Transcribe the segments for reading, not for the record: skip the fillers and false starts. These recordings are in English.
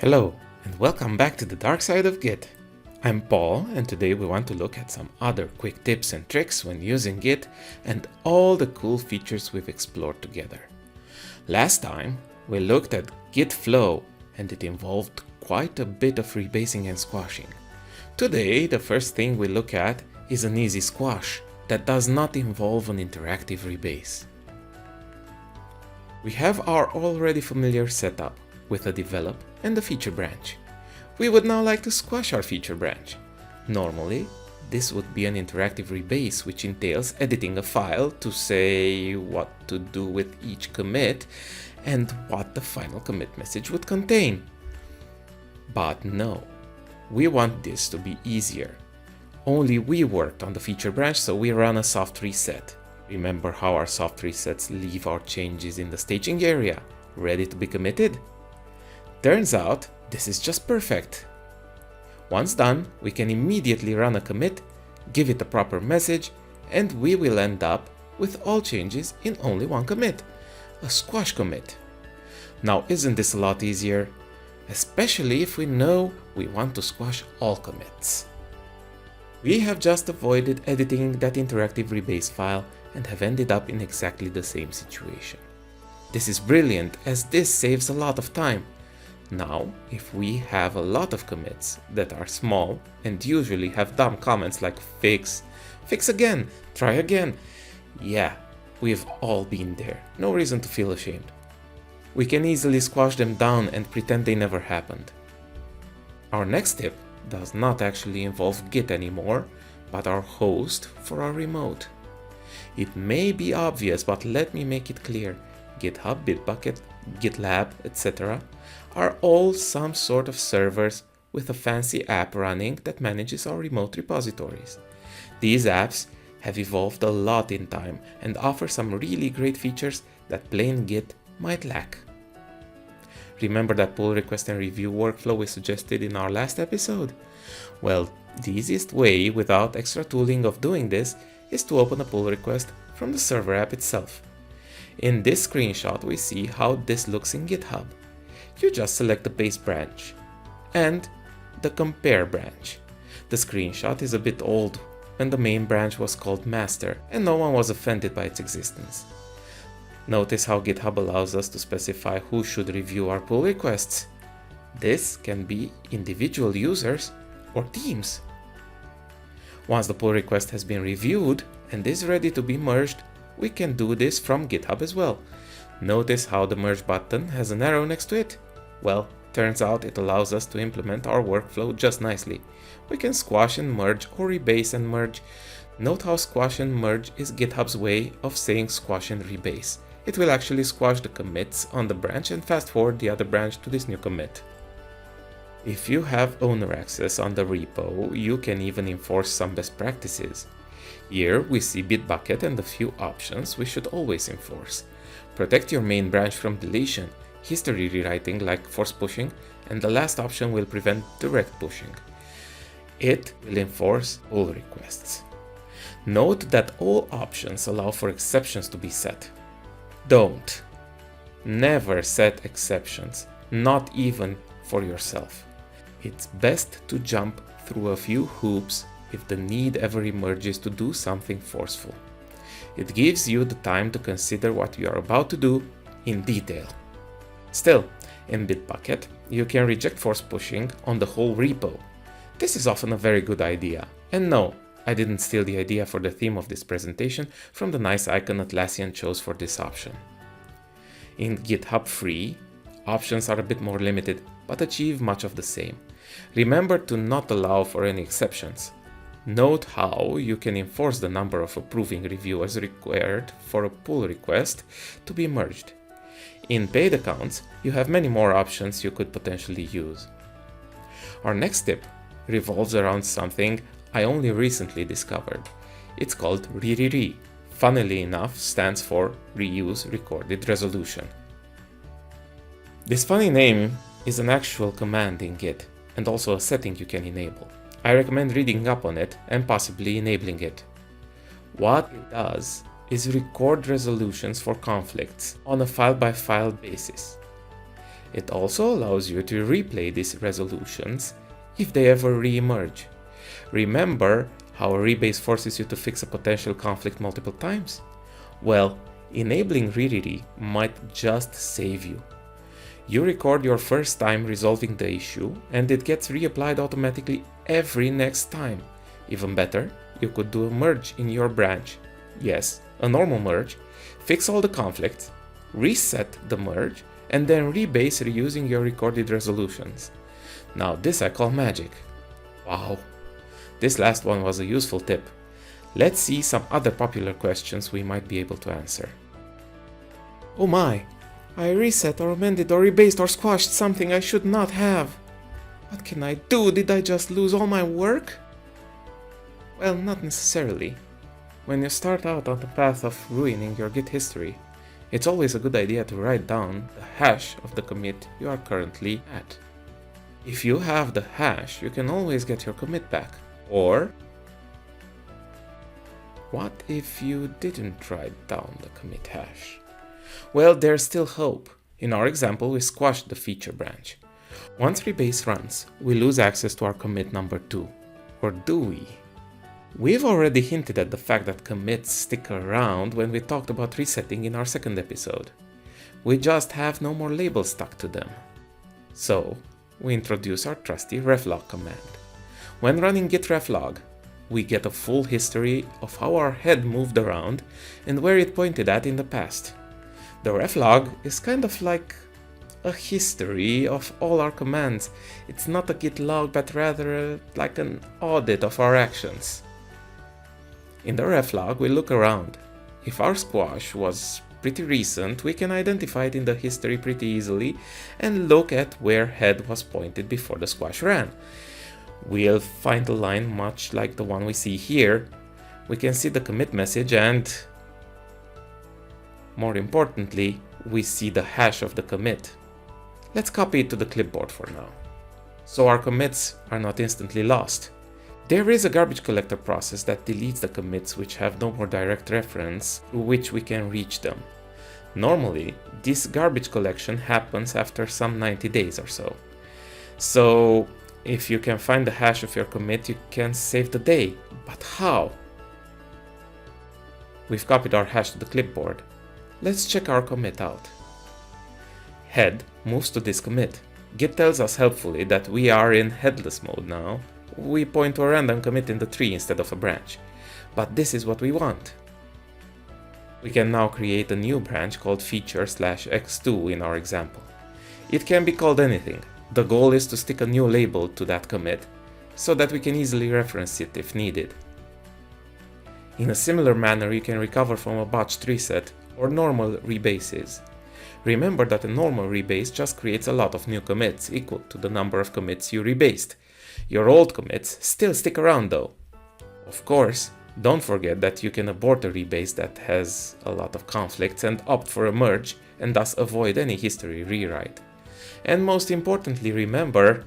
Hello, and welcome back to the dark side of Git. I'm Paul, and today we want to look at some other quick tips and tricks when using Git and all the cool features we've explored together. Last time, we looked at Git flow, and it involved quite a bit of rebasing and squashing. Today, the first thing we look at is an easy squash that does not involve an interactive rebase. We have our already familiar setup with a develop and a feature branch. We would now like to squash our feature branch. Normally, this would be an interactive rebase, which entails editing a file to say what to do with each commit and what the final commit message would contain. But no, we want this to be easier. Only we worked on the feature branch, so we run a soft reset. Remember how our soft resets leave our changes in the staging area, ready to be committed? Turns out, this is just perfect. Once done, we can immediately run a commit, give it a proper message, and we will end up with all changes in only one commit, a squash commit. Now, isn't this a lot easier? Especially if we know we want to squash all commits. We have just avoided editing that interactive rebase file and have ended up in exactly the same situation. This is brilliant, as this saves a lot of time. Now, if we have a lot of commits that are small and usually have dumb comments like fix again, try again, yeah, we've all been there, no reason to feel ashamed. We can easily squash them down and pretend they never happened. Our next tip does not actually involve Git anymore, but our host for our remote. It may be obvious, but let me make it clear. GitHub, Bitbucket, GitLab, etc. are all some sort of servers with a fancy app running that manages our remote repositories. These apps have evolved a lot in time and offer some really great features that plain Git might lack. Remember that pull request and review workflow we suggested in our last episode? Well, the easiest way without extra tooling of doing this is to open a pull request from the server app itself. In this screenshot, we see how this looks in GitHub. You just select the base branch and the compare branch. The screenshot is a bit old when the main branch was called master and no one was offended by its existence. Notice how GitHub allows us to specify who should review our pull requests. This can be individual users or teams. Once the pull request has been reviewed and is ready to be merged, we can do this from GitHub as well. Notice how the merge button has an arrow next to it? Well, turns out it allows us to implement our workflow just nicely. We can squash and merge or rebase and merge. Note how squash and merge is GitHub's way of saying squash and rebase. It will actually squash the commits on the branch and fast forward the other branch to this new commit. If you have owner access on the repo, you can even enforce some best practices. Here we see Bitbucket and a few options we should always enforce. Protect your main branch from deletion, history rewriting like force pushing, and the last option will prevent direct pushing. It will enforce pull requests. Note that all options allow for exceptions to be set. Never set exceptions, not even for yourself. It's best to jump through a few hoops if the need ever emerges to do something forceful. It gives you the time to consider what you are about to do in detail. Still, in Bitbucket, you can reject force pushing on the whole repo. This is often a very good idea. And no, I didn't steal the idea for the theme of this presentation from the nice icon Atlassian chose for this option. In GitHub Free, options are a bit more limited, but achieve much of the same. Remember to not allow for any exceptions. Note how you can enforce the number of approving reviewers required for a pull request to be merged. In paid accounts, you have many more options you could potentially use. Our next tip revolves around something I only recently discovered. It's called RERERE. Funnily enough, stands for Reuse Recorded Resolution. This funny name is an actual command in Git and also a setting you can enable. I recommend reading up on it and possibly enabling it. What it does is record resolutions for conflicts on a file-by-file basis. It also allows you to replay these resolutions if they ever re-emerge. Remember how a rebase forces you to fix a potential conflict multiple times? Well, enabling RERERE might just save you. You record your first time resolving the issue and it gets reapplied automatically every next time. Even better, you could do a merge in your branch. Yes, a normal merge, fix all the conflicts, reset the merge, and then rebase reusing your recorded resolutions. Now this I call magic. Wow. This last one was a useful tip. Let's see some other popular questions we might be able to answer. Oh my! I reset or amended or rebased or squashed something I should not have. What can I do? Did I just lose all my work? Well, not necessarily. When you start out on the path of ruining your Git history, it's always a good idea to write down the hash of the commit you are currently at. If you have the hash, you can always get your commit back. Or, what if you didn't write down the commit hash? Well, there's still hope. In our example, we squashed the feature branch. Once rebase runs, we lose access to our commit number 2. Or do we? We've already hinted at the fact that commits stick around when we talked about resetting in our second episode. We just have no more labels stuck to them. So, we introduce our trusty reflog command. When running git reflog, we get a full history of how our head moved around and where it pointed at in the past. The reflog is kind of like a history of all our commands. It's not a git log, but rather like an audit of our actions. In the reflog, we look around. If our squash was pretty recent, we can identify it in the history pretty easily and look at where head was pointed before the squash ran. We'll find a line much like the one we see here. We can see the commit message and, more importantly, we see the hash of the commit. Let's copy it to the clipboard for now. So our commits are not instantly lost. There is a garbage collector process that deletes the commits which have no more direct reference through which we can reach them. Normally, this garbage collection happens after some 90 days or so. So, if you can find the hash of your commit, you can save the day. But how? We've copied our hash to the clipboard. Let's check our commit out. Head moves to this commit. Git tells us helpfully that we are in headless mode now. We point to a random commit in the tree instead of a branch. But this is what we want. We can now create a new branch called feature/x2 in our example. It can be called anything. The goal is to stick a new label to that commit so that we can easily reference it if needed. In a similar manner, you can recover from a botched reset or normal rebases. Remember that a normal rebase just creates a lot of new commits equal to the number of commits you rebased. Your old commits still stick around though. Of course, don't forget that you can abort a rebase that has a lot of conflicts and opt for a merge and thus avoid any history rewrite. And most importantly, remember,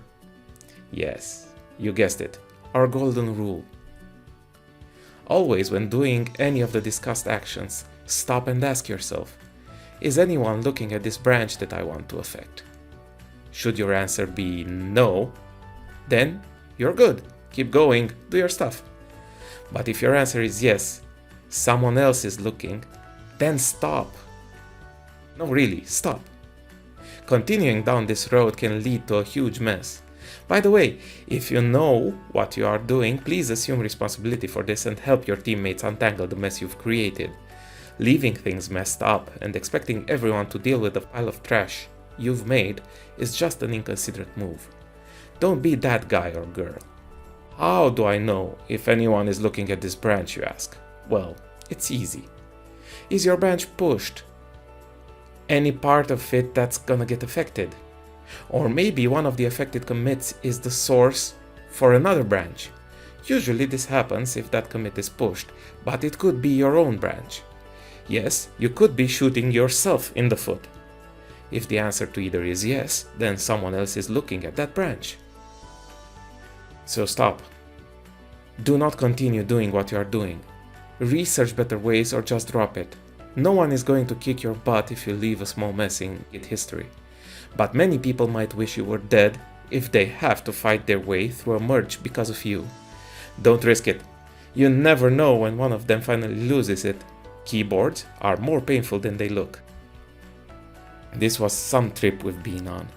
yes, you guessed it, our golden rule. Always when doing any of the discussed actions, stop and ask yourself, is anyone looking at this branch that I want to affect? Should your answer be no, then you're good, keep going, do your stuff. But if your answer is yes, someone else is looking, then stop. No, really, stop. Continuing down this road can lead to a huge mess. By the way, if you know what you are doing, please assume responsibility for this and help your teammates untangle the mess you've created. Leaving things messed up and expecting everyone to deal with the pile of trash you've made is just an inconsiderate move. Don't be that guy or girl. How do I know if anyone is looking at this branch, you ask? Well, it's easy. Is your branch pushed? Any part of it that's gonna get affected? Or maybe one of the affected commits is the source for another branch. Usually this happens if that commit is pushed, but it could be your own branch. Yes, you could be shooting yourself in the foot. If the answer to either is yes, then someone else is looking at that branch. So stop. Do not continue doing what you are doing. Research better ways or just drop it. No one is going to kick your butt if you leave a small mess in Git history. But many people might wish you were dead if they have to fight their way through a merge because of you. Don't risk it. You never know when one of them finally loses it. Keyboards are more painful than they look. This was some trip we've been on.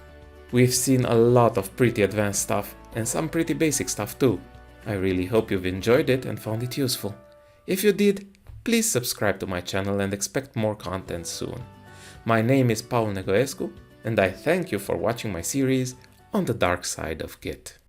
We've seen a lot of pretty advanced stuff and some pretty basic stuff too. I really hope you've enjoyed it and found it useful. If you did, please subscribe to my channel and expect more content soon. My name is Paul Negoescu, and I thank you for watching my series on the dark side of Git.